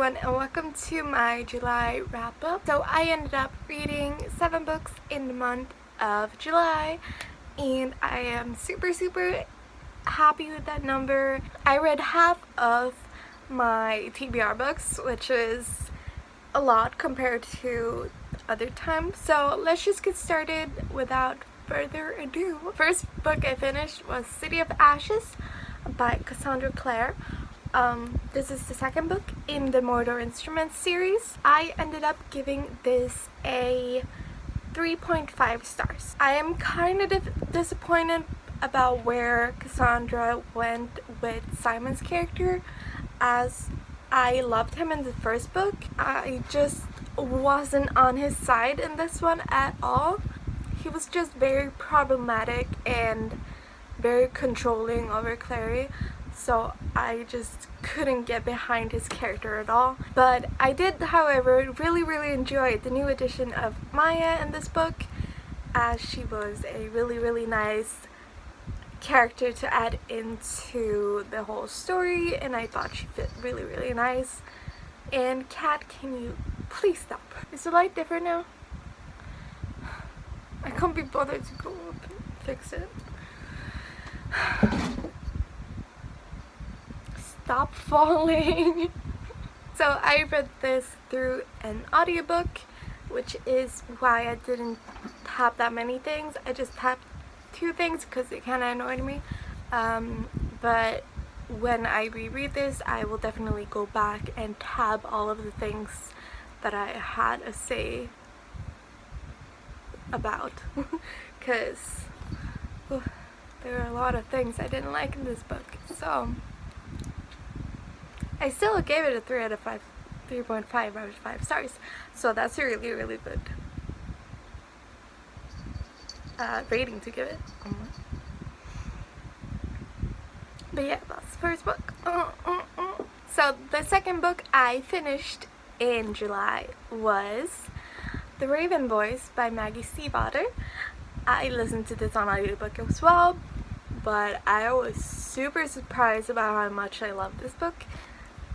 everyone, and welcome to my July wrap-up. So I ended up reading 7 books in the month of July, and I am super happy with that number. I read half of my TBR books, which is a lot compared to other times. So let's just get started without further ado. First book I finished was City of Ashes by Cassandra Clare. This is the second book in the Mordor Instruments series. I ended up giving this a 3.5 stars. I am kind of disappointed about where Cassandra went with Simon's character, as I loved him in the first book. I just wasn't on his side in this one at all. He was just very problematic and very controlling over Clary, so I just couldn't get behind his character at all. But I did, however, really enjoy the new addition of Maya in this book, as she was a really nice character to add into the whole story, and I thought she fit really nice. And Kat, can you please stop? Is the light different now? I can't be bothered to go up and fix it. Stop falling. So I read this through an audiobook, which is why I didn't tap that many things. I just tapped 2 things because it kind of annoyed me. But when I reread this, I will definitely go back and tab all of the things that I had a say about, because there are a lot of things I didn't like in this book. So I still gave it a 3.5 out of 5 stars. So that's a really good rating to give it. But yeah, that's the first book. So the second book I finished in July was The Raven Boys by Maggie Stiefvater. I listened to this on audiobook as well, but I was super surprised about how much I loved this book,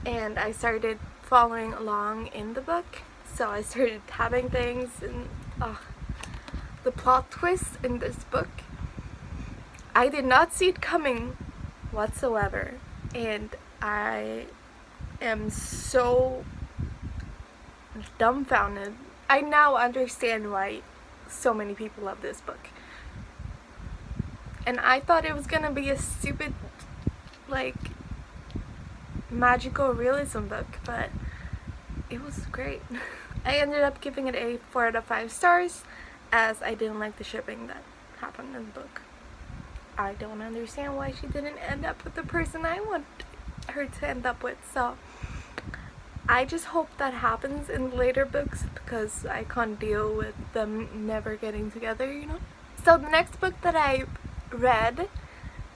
and I started following along in the book. So I started tabbing things, and the plot twist in this book, I did not see it coming whatsoever, and I am so dumbfounded. I now understand why so many people love this book. And I thought it was gonna be a stupid, like, magical realism book, but it was great. I ended up giving it a 4 out of 5 stars, as I didn't like the shipping that happened in the book. I don't understand why she didn't end up with the person I want her to end up with, so I just hope that happens in later books, because I can't deal with them never getting together, you know? So the next book that I read,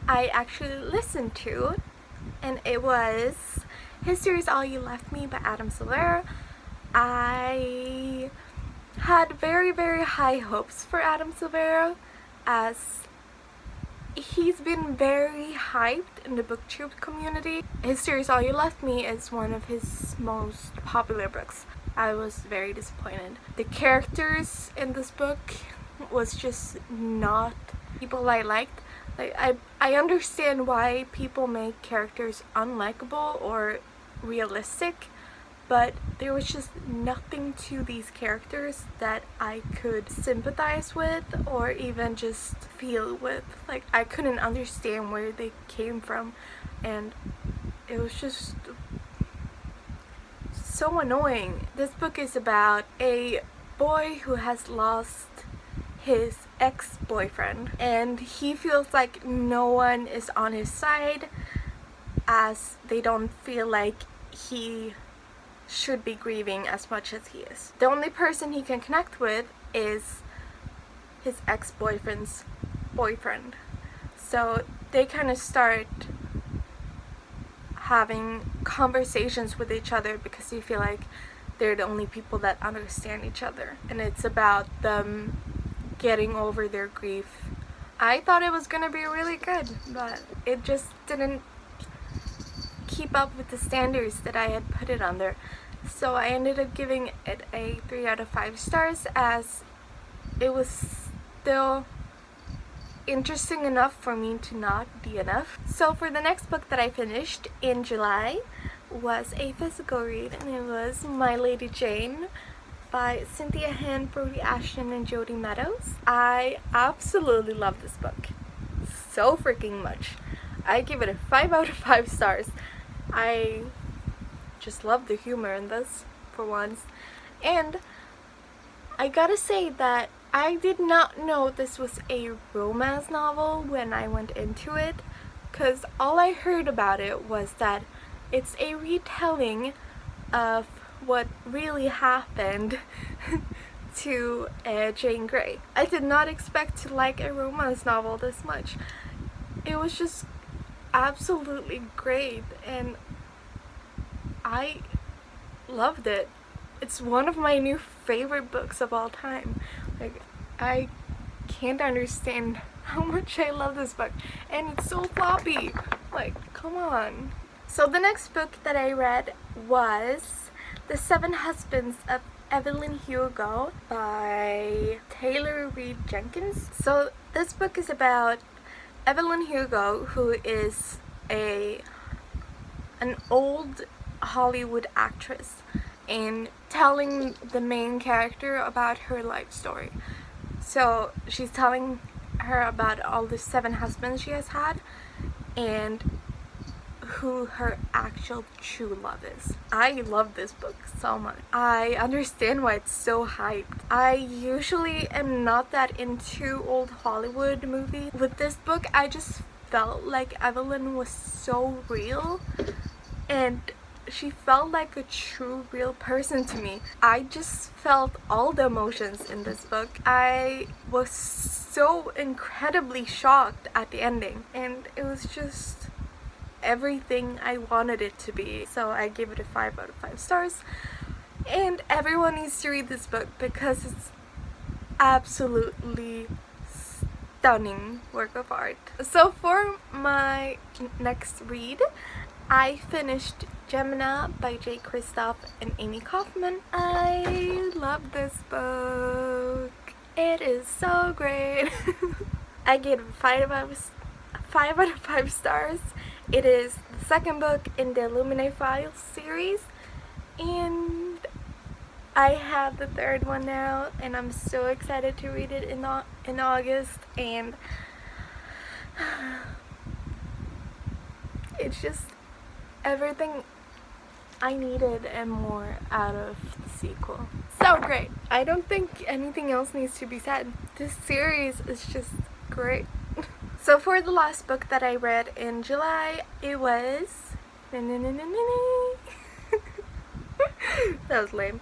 I actually listened to, and it was History Is All You Left Me by Adam Silvera. I had very high hopes for Adam Silvera, as he's been very hyped in the booktube community. History Is All You Left Me is one of his most popular books. I was very disappointed. The characters in this book was just not people I liked. Like, I understand why people make characters unlikable or realistic, but there was just nothing to these characters that I could sympathize with or even just feel with. Like, I couldn't understand where they came from, and it was just so annoying. This book is about a boy who has lost his ex-boyfriend, and he feels like no one is on his side, as they don't feel like he should be grieving as much as he is. The only person he can connect with is his ex-boyfriend's boyfriend. So they kind of start having conversations with each other because they feel like they're the only people that understand each other, and it's about them getting over their grief. I thought it was gonna be really good, but it just didn't keep up with the standards that I had put it under. So I ended up giving it a 3 out of 5 stars, as it was still interesting enough for me to not DNF. So for the next book that I finished in July was a physical read, and it was My Lady Jane by Cynthia Hand, Brody Ashton, and Jody Meadows. I absolutely love this book so freaking much. I give it a 5 out of 5 stars. I just love the humor in this for once, and I gotta say that I did not know this was a romance novel when I went into it, because all I heard about it was that it's a retelling of what really happened to Jane Grey. I did not expect to like a romance novel this much. It was just absolutely great, and I loved it. It's one of my new favorite books of all time. Like, I can't understand how much I love this book, and it's so floppy. Like, come on. So the next book that I read was The Seven Husbands of Evelyn Hugo by Taylor Reed Jenkins. So this book is about Evelyn Hugo, who is an old Hollywood actress, and telling the main character about her life story. So she's telling her about all the 7 husbands she has had and who her actual true love is. I love this book so much. I understand why it's so hyped. I usually am not that into old Hollywood movies. With this book, I just felt like Evelyn was so real, and she felt like a true real person to me. I just felt all the emotions in this book. I was so incredibly shocked at the ending, and it was just everything I wanted it to be. So I gave it a 5 out of 5 stars, and everyone needs to read this book because it's absolutely stunning work of art. So for my next read, I finished Gemina by J. Kristoff and Amy Kaufman. I love this book. It is so great. I gave it 5 out of 5 stars. It is the second book in the Illuminae Files series, and I have the third one now, and I'm so excited to read it in August, and it's just everything I needed and more out of the sequel. So great. I don't think anything else needs to be said. This series is just great. So for the last book that I read in July, it was that was lame.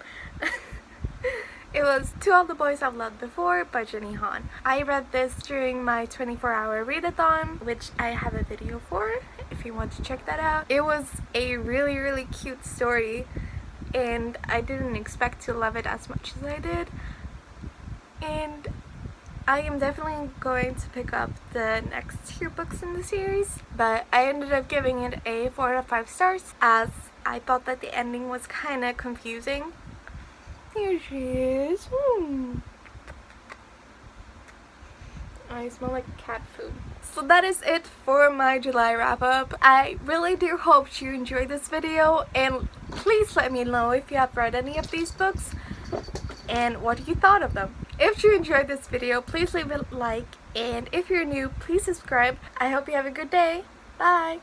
It was To All the Boys I've Loved Before by Jenny Han. I read this during my 24-hour readathon, which I have a video for if you want to check that out. It was a really, really cute story, and I didn't expect to love it as much as I did. And I am definitely going to pick up the next 2 books in the series, but I ended up giving it a 4 out of 5 stars, as I thought that the ending was kind of confusing. Here she is. I smell like cat food. So that is it for my July wrap up. I really do hope you enjoyed this video, and please let me know if you have read any of these books and what you thought of them. If you enjoyed this video, please leave a like, and if you're new, please subscribe. I hope you have a good day. Bye!